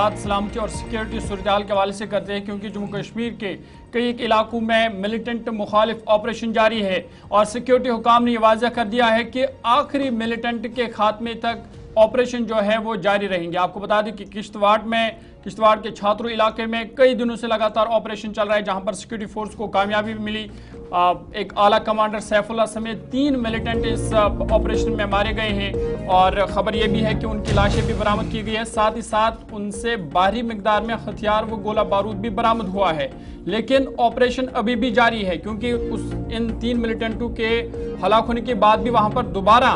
बात सलामती और सिक्योरिटी सूरत हाल के हवाले से करते हैं, क्योंकि जम्मू कश्मीर के कई एक इलाकों में मिलिटेंट मुखालिफ ऑपरेशन जारी है और सिक्योरिटी हुकाम ने यह वाज़ह कर दिया है कि आखिरी मिलिटेंट के खात्मे तक ऑपरेशन जो है वो जारी रहेंगे। आपको बता दें कि किश्तवाड़ के छात्रों इलाके में कई दिनों से लगातार ऑपरेशन चल रहा है, जहां पर सिक्योरिटी फोर्स को कामयाबी भी मिली। एक आला कमांडर सैफुल्लाह समेत 3 मिलिटेंट इस ऑपरेशन में मारे गए हैं और खबर यह भी है कि उनकी लाशें भी बरामद की गई है। साथ ही साथ उनसे भारी मिकदार में हथियार व गोला बारूद भी बरामद हुआ है, लेकिन ऑपरेशन अभी भी जारी है, क्योंकि इन 3 मिलिटेंटों के हलाक होने के बाद भी वहां पर दोबारा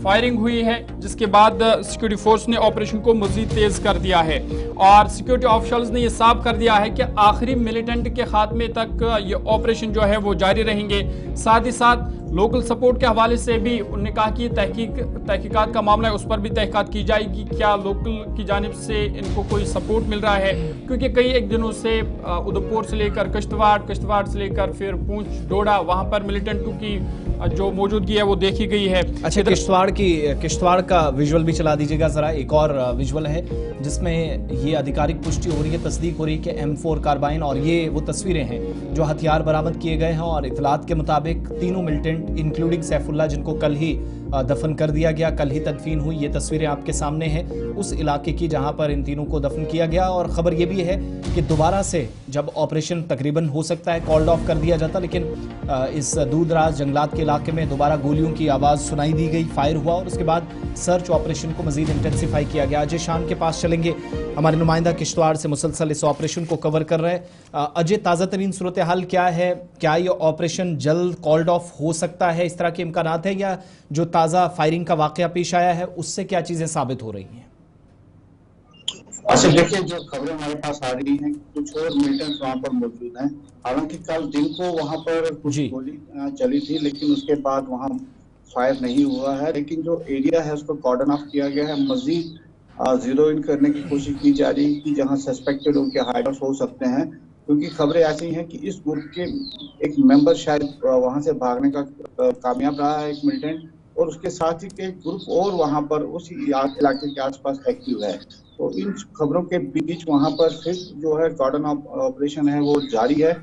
फायरिंग हुई है, जिसके बाद सिक्योरिटी फोर्स ने ऑपरेशन को मजीद तेज कर दिया है और सिक्योरिटी ऑफिशियल्स ने यह साफ कर दिया है कि आखिरी मिलिटेंट के खात्मे तक ये ऑपरेशन जो है वो जारी रहेंगे। साथ ही साथ लोकल सपोर्ट के हवाले से भी उन्होंने कहा कि तहकीकात का मामला है, उस पर भी तहकीकात की जाएगी, क्या लोकल की जानिब से इनको कोई सपोर्ट मिल रहा है, क्योंकि कई एक दिनों से उधमपुर से लेकर किश्तवाड़ से लेकर फिर पूंछ डोडा वहां पर मिलिटेंटों की जो मौजूदगी है वो देखी गई है। अच्छा, किश्तवाड़ का विजुअल भी चला दीजिएगा जरा। एक और विजुअल है जिसमें ये आधिकारिक पुष्टि हो रही है, तस्दीक हो रही है कि M4 कार्बाइन, और ये वो तस्वीरें हैं जो हथियार बरामद किए गए हैं और इतलात के मुताबिक तीनों मिलिटेंट इंक्लूडिंग सैफुल्लाह, जिनको कल ही दफन कर दिया गया, कल ही तदफीन हुई, ये तस्वीरें आपके सामने हैं उस इलाके की जहां पर इन तीनों को दफन किया गया। और खबर ये भी है कि दोबारा से जब ऑपरेशन तकरीबन हो सकता है कॉल्ड ऑफ कर दिया जाता, लेकिन इस दूर दराज जंगलात के इलाके में दोबारा गोलियों की आवाज़ सुनाई दी गई, फायर हुआ और उसके बाद सर्च ऑपरेशन को मजीद इंटेंसिफाई किया गया। अजय शान के पास चलेंगे, हमारे नुमाइंदा किश्तवाड़ से मुसलसल इस ऑपरेशन को कवर कर रहे हैं। अजय, ताज़ा तरीन सूरत हाल क्या है? क्या ये ऑपरेशन जल्द कॉल्ड ऑफ हो सकता है, इस तरह के इम्कानात है, या जो ताज़ा फायरिंग का वाकया पेश आया है उससे क्या चीज़ें साबित हो रही हैं? अच्छा, देखिए, जो खबरें हमारे पास आ रही हैं, कुछ और मिलिटेंट्स वहाँ पर मौजूद हैं। हालांकि कल दिन को वहाँ पर कुछ गोली चली थी, लेकिन उसके बाद वहाँ फायर नहीं हुआ है। लेकिन जो एरिया है उसको कॉर्डन ऑफ किया गया है, मजीद जीरो इन करने की कोशिश की जा रही है कि जहाँ सस्पेक्टेड उनके हाइडआउट्स हो सकते हैं, क्योंकि खबरें ऐसी हैं कि इस ग्रुप के एक मेंबर शायद वहाँ से भागने का कामयाब रहा है, एक मिलिटेंट, और उसके साथ ही एक ग्रुप और वहाँ पर उसी इलाके के आसपास एक्टिव है। तो इन खबरों के बीच वहाँ पर फिर जो है कॉर्डन ऑपरेशन है वो जारी है।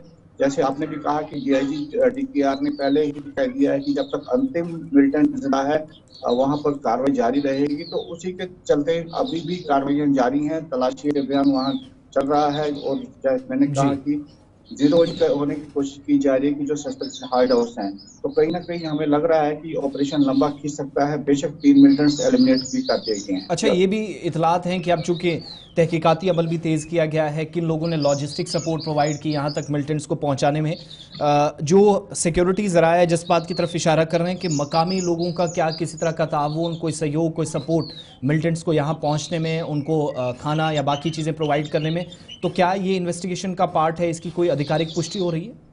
जैसे आपने भी कहा कि DIG DPR ने पहले ही कह दिया है कि जब तक अंतिम मिलिटेंट जिंदा है वहाँ पर कार्रवाई जारी रहेगी। तो उसी के चलते अभी भी कार्रवाइयाँ जारी हैं, तलाशी अभियान वहाँ चल रहा है और मैंने कहा कि जीरो होने की कोशिश की जा रही है कि जो सस्पेक्ट हाइड हाउस हैं। तो कहीं ना कहीं हमें लग रहा है कि ऑपरेशन लंबा खींच सकता है। बेशक 3 मिलिटेंट्स एलिमिनेट भी कर दिए गए हैं। अच्छा, ये भी इतलात हैं कि अब चूंकि तहकीकाती अमल भी तेज़ किया गया है, किन लोगों ने लॉजिस्टिक सपोर्ट प्रोवाइड की यहाँ तक मिलिटेंट्स को पहुँचाने में, जो सिक्योरिटी ज़राया जिस बात की तरफ इशारा कर रहे हैं कि मकामी लोगों का क्या किसी तरह का ताउन, कोई सहयोग, कोई सपोर्ट मिलिटेंट्स को यहाँ पहुँचने में, उनको खाना या बाकी चीज़ें प्रोवाइड करने में, तो क्या ये इन्वेस्टिगेशन का पार्ट है? इसकी कोई आधिकारिक पुष्टि हो रही है?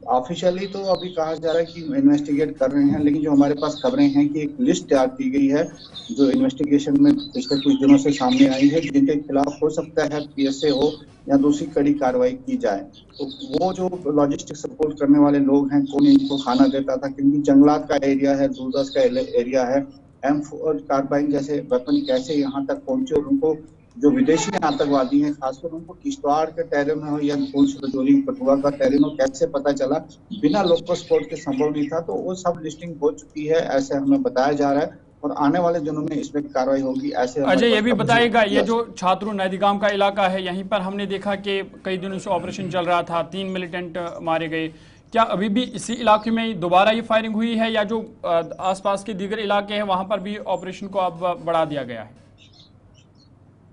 ऑफिशियली तो अभी कहा जा रहा है कि इन्वेस्टिगेट कर रहे हैं, लेकिन जो हमारे पास खबरें हैं कि एक लिस्ट तैयार की गई है जो इन्वेस्टिगेशन में पिछले कुछ दिनों से सामने आई है, जिनके खिलाफ हो सकता है PSA हो या दूसरी कड़ी कार्रवाई की जाए। तो वो जो लॉजिस्टिक सपोर्ट करने वाले लोग हैं, कौन इनको खाना देता था, क्योंकि जंगलात का एरिया है, दूरदराज का एरिया है, M4 कार्बाइन जैसे वेपन कैसे यहाँ तक पहुंचे, और उनको जो विदेशी आतंकवादी हैं खासकर उनको किश्तवाड़ के टेरेन में हो या रजौरी कठुआ का टेरेन हो कैसे पता चला, बिना लोकल सपोर्ट के संभव नहीं था। तो वो सब लिस्टिंग हो चुकी है, ऐसे हमें बताया जा रहा है, और आने वाले दिनों में इसमें कार्रवाई होगी। ऐसे अजय, ये भी बताइएगा, ये जो छात्रों नैदीगाम का इलाका है, यहीं पर हमने देखा कि कई दिनों से ऑपरेशन चल रहा था, 3 मिलिटेंट मारे गए, क्या अभी भी इसी इलाके में दोबारा ये फायरिंग हुई है या जो आसपास के दीगर इलाके हैं वहां पर भी ऑपरेशन को अब बढ़ा दिया गया है?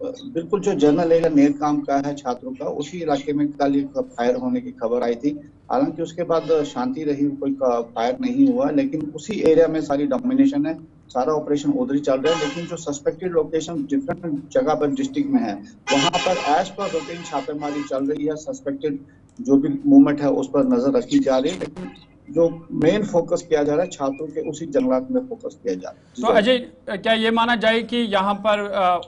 बिल्कुल, जो जनरल एरिया नेरकाम का है छात्रों का, उसी इलाके में कल एक फायर होने की खबर आई थी। हालांकि उसके बाद शांति रही, कोई फायर नहीं हुआ, लेकिन उसी एरिया में सारी डोमिनेशन है, सारा ऑपरेशन उधर ही चल रहा है। लेकिन जो सस्पेक्टेड लोकेशन डिफरेंट जगह पर डिस्ट्रिक्ट में है, वहां पर एज पर रूटीन छापेमारी चल रही है। सस्पेक्टेड जो भी मूवमेंट है उस पर नजर रखी जा रही है, लेकिन जो मेन फोकस किया जा रहा है छात्रों के उसी जंगलात में फोकस किया जा रहा है। तो अजय, क्या ये माना जाए कि यहाँ पर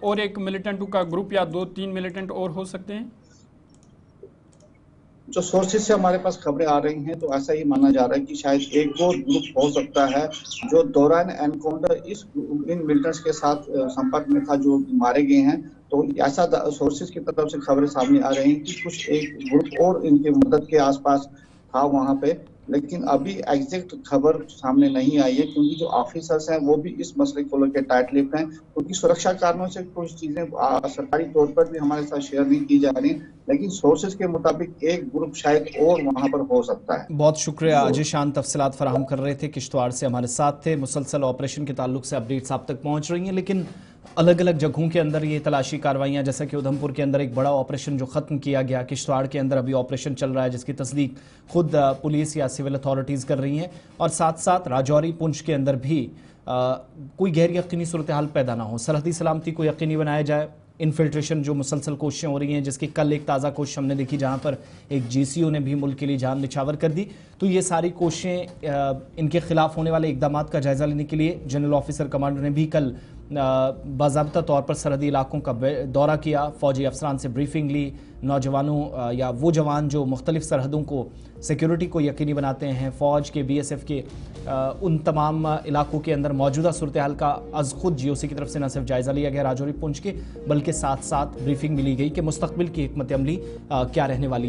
और एक मिलिटेंट का ग्रुप या 2-3 मिलिटेंट और हो सकते हैं? जो सोर्सेज से हमारे पास खबरें आ रही हैं तो ऐसा ही माना जा रहा है कि शायद एक और ग्रुप हो सकता है जो दौरान एनकाउंटर इन मिलिटेंट्स के साथ संपर्क में था, जो मारे गए हैं। तो ऐसा सोर्सेज की तरफ से खबरें सामने आ रही हैं कि कुछ एक ग्रुप और इनके मदद के आसपास था वहां पे, लेकिन अभी एग्जैक्ट खबर सामने नहीं आई है क्योंकि जो ऑफिसर्स हैं वो भी इस मसले को लेकर टाइट लिप्ड हैं, क्योंकि सुरक्षा कारणों से कुछ चीजें सरकारी तौर पर भी हमारे साथ शेयर नहीं की जा रही, लेकिन सोर्सेज के मुताबिक एक ग्रुप शायद और वहां पर हो सकता है। बहुत शुक्रिया अजय शान, तफसीलात फराहम कर रहे थे, किश्तवाड़ से हमारे साथ थे। मुसलसल ऑपरेशन के ताल्लुक से अपडेट्स आप तक पहुंच रही हैं, लेकिन अलग अलग जगहों के अंदर ये तलाशी कार्रवाइयाँ, जैसा कि उधमपुर के अंदर एक बड़ा ऑपरेशन जो ख़त्म किया गया, किश्तवाड़ के अंदर अभी ऑपरेशन चल रहा है जिसकी तस्दीक खुद पुलिस या सिविल अथॉरिटीज़ कर रही हैं, और साथ साथ राजौरी पुंछ के अंदर भी कोई गैर यकीनी सूरत हाल पैदा ना हो, सरहदी सलामती को यकीनी बनाया जाए। इन्फिल्ट्रेशन जो मुसलसल कोशिशें हो रही हैं, जिसकी कल एक ताज़ा कोशिश हमने देखी जहां पर एक GCO ने भी मुल्क के लिए जान निछावर कर दी। तो ये सारी कोशिशें, इनके खिलाफ होने वाले इकदाम का जायज़ा लेने के लिए जनरल ऑफिसर कमांडर ने भी कल बाज़ाब्ता तौर पर सरहदी इलाकों का दौरा किया, फ़ौजी अफसरान से ब्रीफिंग ली, नौजवानों या वो जवान जो मुख्तलिफ सरहदों को सिक्योरिटी को यकीनी बनाते हैं, फ़ौज के BSF के उन तमाम इलाकों के अंदर मौजूदा सूरत हाल का अज़ खुद GOC की तरफ से न सिर्फ जायज़ा लिया गया राजौरी पुंछ के, बल्कि साथ साथ ब्रीफिंग भी ली गई कि मुस्तक़बिल की हिकमत अमली क्या रहने वाली है।